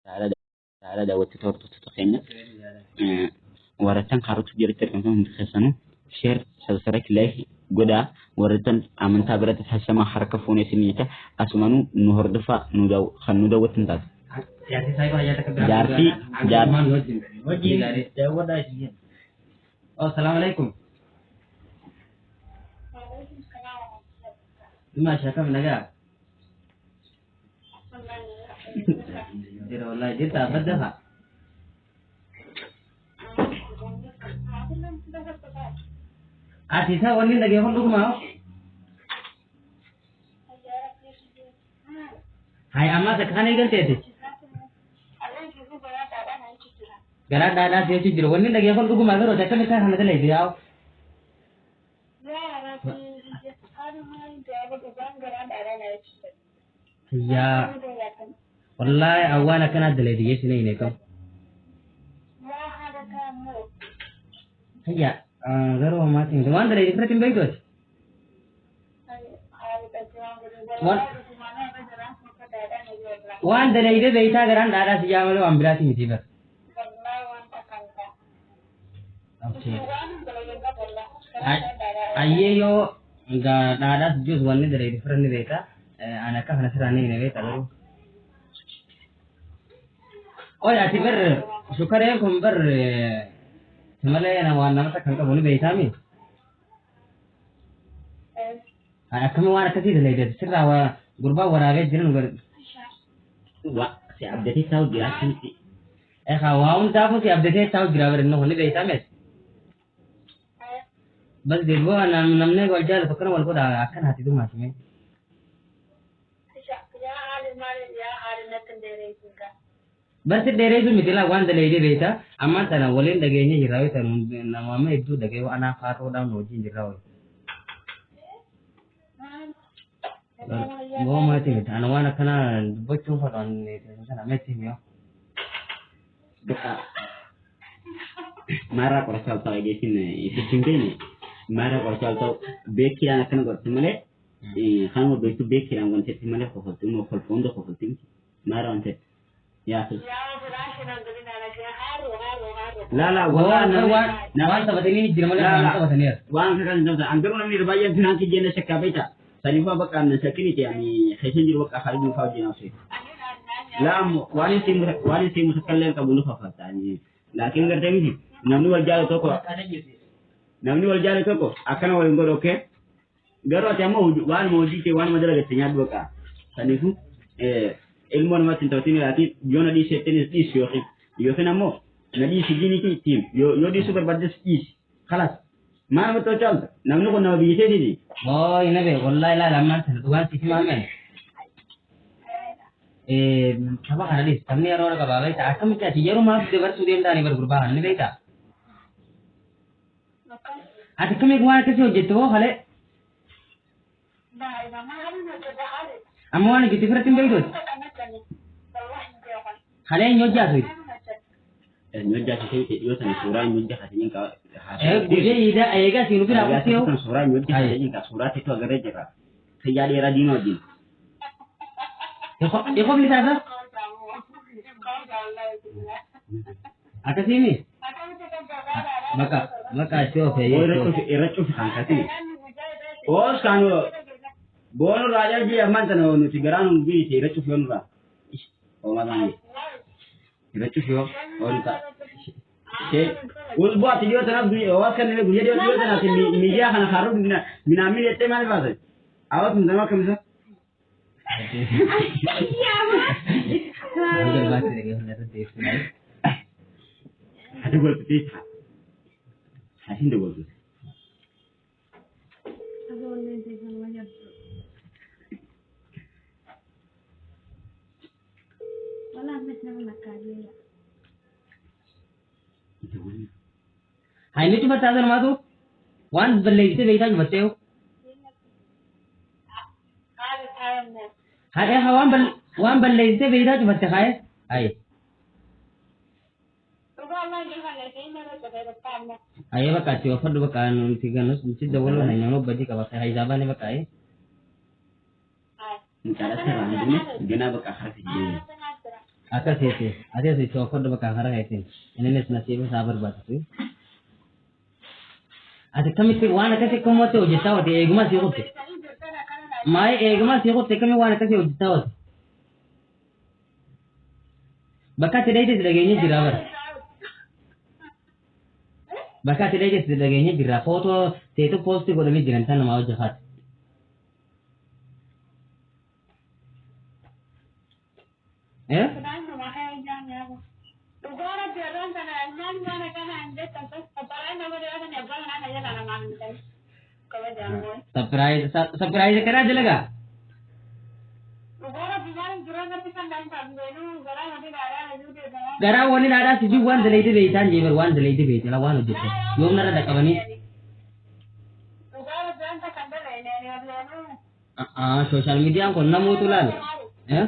تعالى داوت تورتو تتخينا ورتن خارج جريت كم خسنو شير سلسلك له جدا ورتن أمن تابرة حسما حركة فوني سميته أسمانو نهر دفع نداو خن نداو تنتظر جارتي سايبا يا تكبر جارتي جارمان وجي داود أشياء السلام عليكم ما شاكم نجا جرا والله جيت أبدها أتيسا وني لقيه هون لقمة هاي أما تكاني قلتي أتي قرأت دادا سيوتي جرو وني لقيه هون لقمة غيره تكمل كان هذا اللي بياو يا والله أوانا كان هذا اللي يجي سنين كم هيا غيره ما تين وان ده يفرق بين بيتوش وان ده يده بيتا غران دادا سيجاملو أمبراسي متيبر أييو دادا جوز وان ده يفرق بيتا أنا كهنا نسراني نبيتا غيره oh ya ti ber sukare kum ber himale na wana mata kan ka boni beitami ana kami wana kasi de lede sirra wa gurba warage jirin gur wa si abdati taw gira sinti ha wa un ta fu si abdati taw gira ber no honi beitami bas de bo namne gol jal fakra wal ko da akan hati du masme बस डेरे जो मिथिला वन दले दे बेटा अम्मा तना वलेन दगे ने हिरावे तन नमामे इदु दगे अना फारो डाउन हो जिन हिरावे वो माते अना वाना kana बच्चों फटन ने kana मेथि मियो mara ko salta ge sin isi singene mara ko salta beki ana kan ko timale khamo betu beki an gonte timale ko timo ko fondo ko tim mara ante ya لا نوان تبتني جرمال نوان تبتني وان كان جمع أنكرنا من رباية في هانك جينا شكا بيتا سنفا بقى أن سكني يعني خشن جرو بقى خارج من فوجي نفسه لا واني سي متكلم كبلو فقط يعني لكن قدر تمشي نمني والجال توكو أكنا وينقول أوكي قالوا تيمو وان موجي كي وان مدرجة تنياد بقى سنفو ilmu nama tentang lagi Yona di setenis di syukur Yona mo nadi segini tu tim yo di super budget is kalas mana betul cal namnu ko nabi ise di oh ini be wallahi la lamman tuan sisi mana apa kan di samne orang ka bagai tak kami cakap jeru mas debar sudem dani berubah ni beta ada kami gua kasi ojeto hale amuan gitu firatin begitu hale nyoja tu nyoja sih itu sana surah nyoja hatinya kau buje ida ayega sih nupi apa sih surah nyoja hatinya kau surah itu agar aja kak sejadi radino di Eko beli apa ada sini maka coba ya itu kan kasih oh sekarang bono raja ji aman tano no tigaran bi ti rechu fion ba o malani rechu fio on ta ke ul bo ti yo tana bi o kan ne guye yo tana ti mi ya kana haru mina mi ete mane ba awat ndama kamsa Agar baca lagi hendak terus naik. Ada gol peti. Hasin do gol. Hai ini cuma sadar matu. Wan beli itu beda cuma teo. Hai wan beli itu beda cuma teo hai. Hai. Hai baka teo fadu baka nun tiga nus mesti dawal nanya lo bagi kawa hai zaman ni baka hai. Cara serang ini gina baka harus jadi. Akasih ada si cokor dua kahara itu. Ini nasibu sabar batu. Ada kami tu wana kasih kamu tu uji tahu dia egma sih hote. Mai egma sih hote kami wana kasih uji tahu. Baka tidak itu sebagainya dirawat. Baka tidak itu sebagainya dirawat. Foto itu post itu kami jangan sana mau jahat. Eh? Surprise करा दिलेगा gara wani nada siju wan da leide bai tan jeber wan da leide bai tala wan ujete yom nara da kabani social media ko namu tulal eh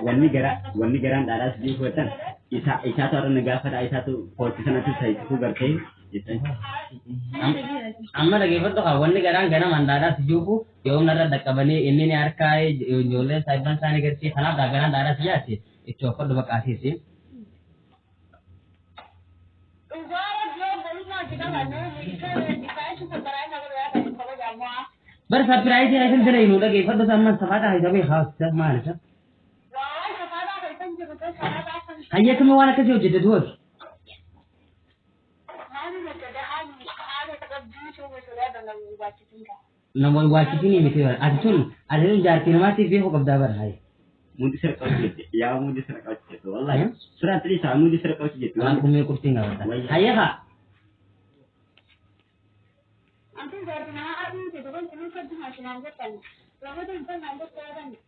wanni garan dada siju hotan isa to ran ga fada isa to position tu sai ku garte gitu amma lagi betul kau wanni garang gana mandada sejubu yom nara da kabani ini ni arkai jole saiban sani gerti khana da gana dara siya si itu apa dua kasih sih बर surprise है ऐसे चले इन्होंने के फट सामान सफाता है जब हाउस तक मार सब आइए तुम वाला कैसे हो जिते दूर नंबर वाची की नहीं मिलती है आज सुन आज तुम जाती नमाज़ भी हो कब दाबर है मुझे सर कौच या मुझे सर कौच तो वाला है सुरा तेरी सामने मुझे सर कौच जिते वाला तुम्हें कुछ नहीं आता आइए का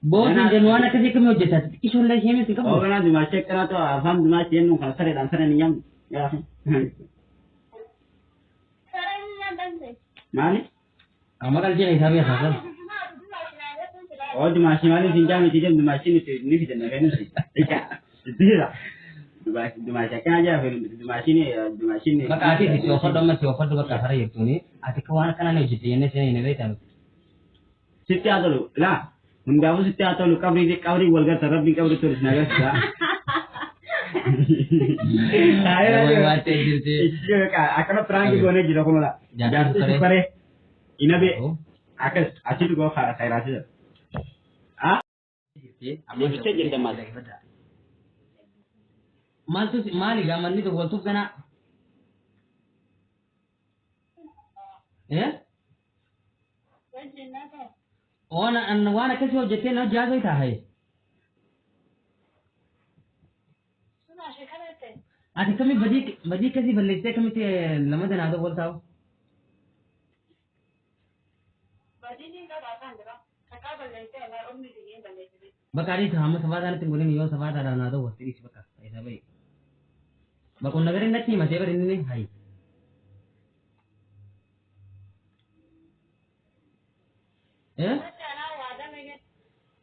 बहुत जनवाना कैसे कम हो जाता है किशोर ले शेमी से कम और ना दिमाग चेक करा तो हम दिमाग चेक नु खसरे डांसर नियम या माने हमारा जो हिसाब है साहब और दिमाग वाली जिंजा में चीजें दिमाग से नहीं फिर ना रहने से ठीक है तेरा दिमाग चेक ना जा फिर दिमाग ने maka ati di offer dua kahara itu ni ati kawan kana ne jiti ne sini ne beta sitya atolu la mungawu sitya atolu kabri walgar tarab ni kabri tulis naga sa Ay baate jirti isyo ka akana prangi gone jiro kono la Jangan pare inabe akas achitu go khara khaira se ah amma sitya jirta mal mal tu mal ga man ni to boltu kana eh ona an wana kace ho jete na jazo ita hai ati kami badi kasi balite kami te lamad na do bolta ho badi ni ka bata andra kaka balite ala ummi diye balite bakari to हम समाधान तुम बोले नहीं हो समाधान ना दो वस्ती इस बका ऐसा भाई बको नगर इन नहीं मते पर इन high eh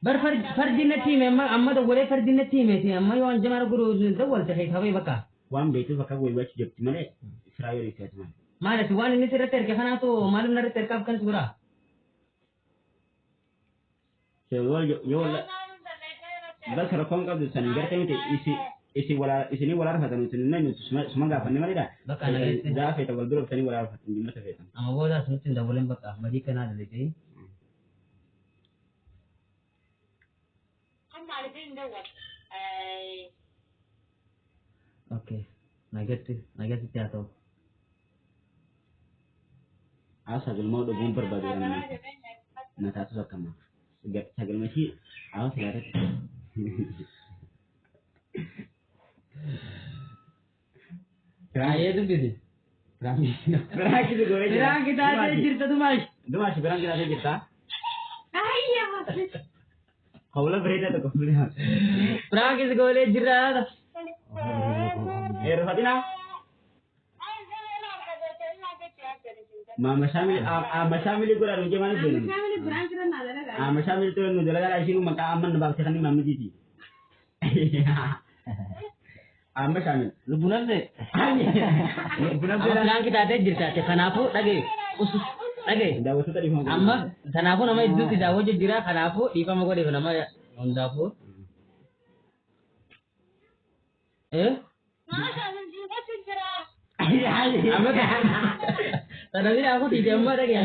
bar farji na team amma da gore farji na team sai amma yawan jama'ar guru da walta kai kawai baka wan bai to baka goyi wace jabti mane isra'ila ta tuma mala su wani ne tare ke kana to malum na tare ka kan sura yo bal karakon ka da sanin garta mate isi ni wala fatan sun nan su ga fanni mare da baka na da fa ta walduro tani wala fatan din mata fa amma goda sun tin da wurin baka bari kana da dai okay nagati ta to asa gal mau da gumbar ba da na ta su kama sagal mashi a wasu yare Raya itu gitu. Berang gitu gue. Berang kita aja cerita tuh mas. Berang kita aja cerita. Iya mas. Kau lah berita tuh kau lihat. Berang kita gue lihat cerita. Fatina. Mama Syamil gue lalu gimana dulu? Mama Syamil tuh nujul aja sih maka aman nebak sekali mama Gigi. Mama Syamil. Lu bulan deh. Bulan kita ada cerita. Kenapa lagi? Dhagaye. Daawwattoota dhiifama. Amma kanaafuu nama hedduutti daawwatu jira kanaafuu dhiifama godheef nama hundaafuu. Amma sadarbii aku tidak mau lagi.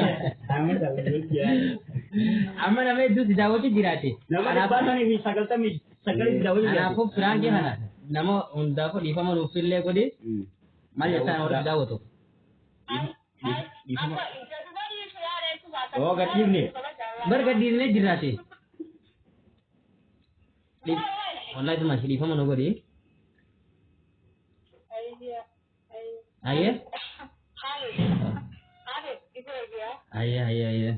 Amma nama hedduutti daawwatu jiraate. Nama baasa ni sagalta mi sagalti daawwatu jiraate. Kanaafuu firaan kee kana nama hundaafuu dhiifama nuuf illee godhe maal jettaan warri daawwatu. Oh gadhiifne. Bar gadhiifne jiraate. Wallahi itu masih dhiifama nu godhe. Ayah. Ayah.